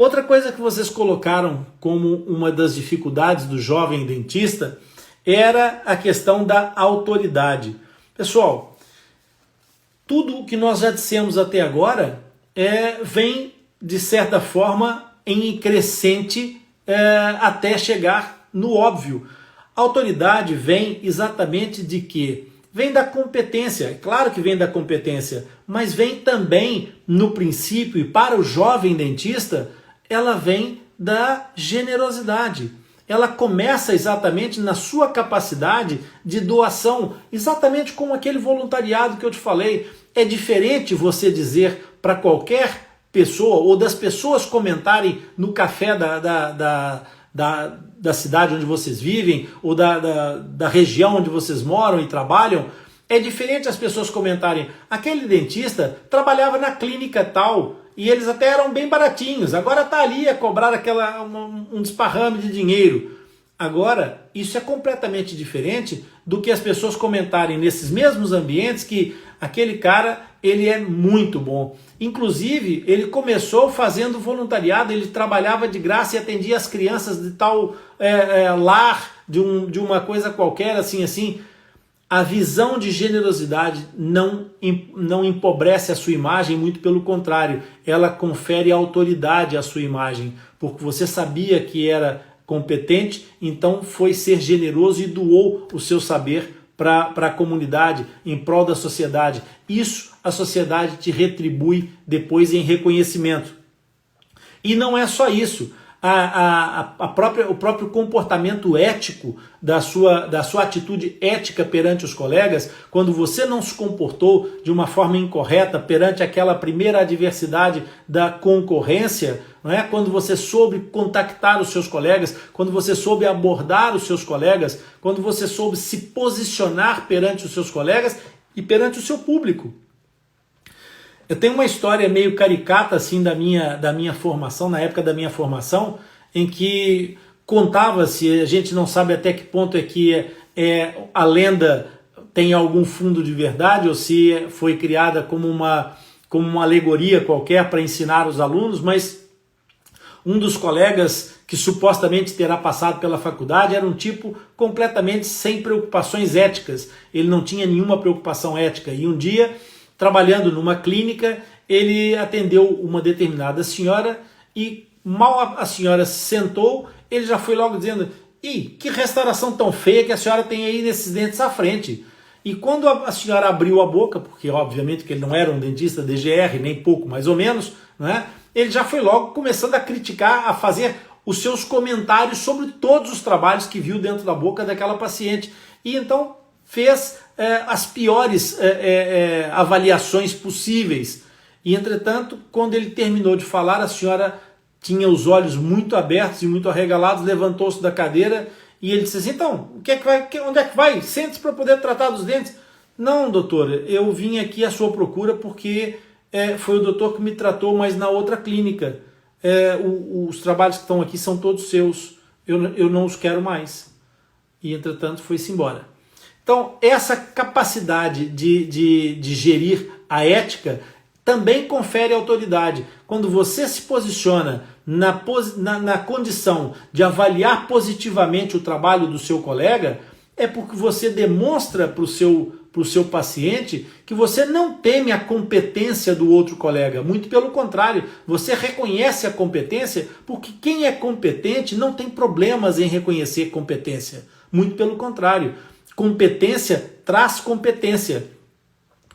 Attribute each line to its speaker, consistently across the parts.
Speaker 1: Outra coisa que vocês colocaram como uma das dificuldades do jovem dentista era a questão da autoridade. Pessoal, tudo o que nós já dissemos até agora vem, de certa forma, em crescente até chegar no óbvio. A autoridade vem exatamente de quê? Vem da competência, é claro que vem da competência, mas vem também no princípio, e para o jovem dentista, ela vem da generosidade. Ela começa exatamente na sua capacidade de doação, exatamente como aquele voluntariado que eu te falei. É diferente você dizer para qualquer pessoa, ou das pessoas comentarem no café da cidade onde vocês vivem, ou da região onde vocês moram e trabalham. É diferente as pessoas comentarem, aquele dentista trabalhava na clínica tal, e eles até eram bem baratinhos, agora está ali a cobrar um desparrame de dinheiro. Agora, isso é completamente diferente do que as pessoas comentarem nesses mesmos ambientes que aquele cara, ele é muito bom. Inclusive, ele começou fazendo voluntariado, ele trabalhava de graça e atendia as crianças de tal lar, de uma coisa qualquer, assim. A visão de generosidade não empobrece a sua imagem, muito pelo contrário, ela confere autoridade à sua imagem, porque você sabia que era competente, então foi ser generoso e doou o seu saber para a comunidade, em prol da sociedade. Isso a sociedade te retribui depois em reconhecimento. E não é só isso. O próprio comportamento ético da sua atitude ética perante os colegas, quando você não se comportou de uma forma incorreta perante aquela primeira adversidade da concorrência, não é? Quando você soube contactar os seus colegas, quando você soube abordar os seus colegas, quando você soube se posicionar perante os seus colegas e perante o seu público. Eu tenho uma história meio caricata assim da minha formação, na época da minha formação, em que contava-se, a gente não sabe até que ponto é que a lenda tem algum fundo de verdade ou se foi criada como uma alegoria qualquer para ensinar os alunos, mas um dos colegas que supostamente terá passado pela faculdade era um tipo completamente sem preocupações éticas, ele não tinha nenhuma preocupação ética, e um dia, trabalhando numa clínica, ele atendeu uma determinada senhora e mal a senhora se sentou, ele já foi logo dizendo: "Ih, que restauração tão feia que a senhora tem aí nesses dentes à frente." E quando a senhora abriu a boca, porque obviamente que ele não era um dentista DGR, nem pouco mais ou menos, né? Ele já foi logo começando a criticar, a fazer os seus comentários sobre todos os trabalhos que viu dentro da boca daquela paciente. E então fez as piores avaliações possíveis. E, entretanto, quando ele terminou de falar, a senhora tinha os olhos muito abertos e muito arregalados, levantou-se da cadeira e ele disse assim: "Então, onde é que vai? Sente-se para poder tratar dos dentes." "Não, doutora, eu vim aqui à sua procura porque foi o doutor que me tratou, mas na outra clínica. Os trabalhos que estão aqui são todos seus, eu não os quero mais." E, entretanto, foi-se embora. Então, essa capacidade de gerir a ética também confere autoridade. Quando você se posiciona na condição de avaliar positivamente o trabalho do seu colega, é porque você demonstra para o seu paciente que você não teme a competência do outro colega. Muito pelo contrário, você reconhece a competência, porque quem é competente não tem problemas em reconhecer competência. Muito pelo contrário. Competência traz competência,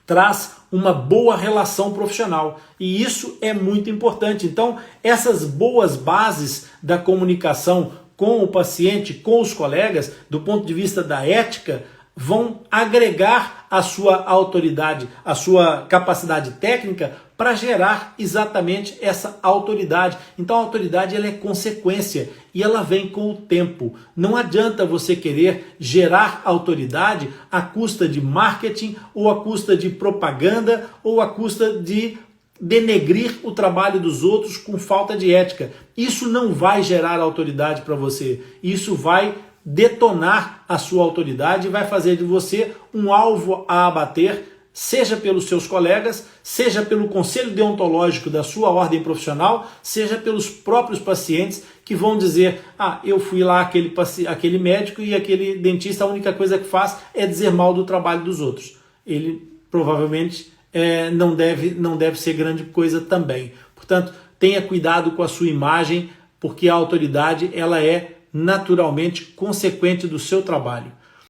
Speaker 1: traz uma boa relação profissional, e isso é muito importante. Então, essas boas bases da comunicação com o paciente, com os colegas, do ponto de vista da ética, vão agregar a sua autoridade, a sua capacidade técnica para gerar exatamente essa autoridade. Então a autoridade, ela é consequência e ela vem com o tempo. Não adianta você querer gerar autoridade à custa de marketing, ou à custa de propaganda, ou à custa de denegrir o trabalho dos outros com falta de ética. Isso não vai gerar autoridade para você. Isso vai detonar a sua autoridade e vai fazer de você um alvo a abater seja pelos seus colegas, seja pelo conselho deontológico da sua ordem profissional, seja pelos próprios pacientes que vão dizer, eu fui lá aquele médico e aquele dentista, a única coisa que faz é dizer mal do trabalho dos outros. Ele provavelmente não deve ser grande coisa também. Portanto, tenha cuidado com a sua imagem, porque a autoridade ela é naturalmente consequente do seu trabalho.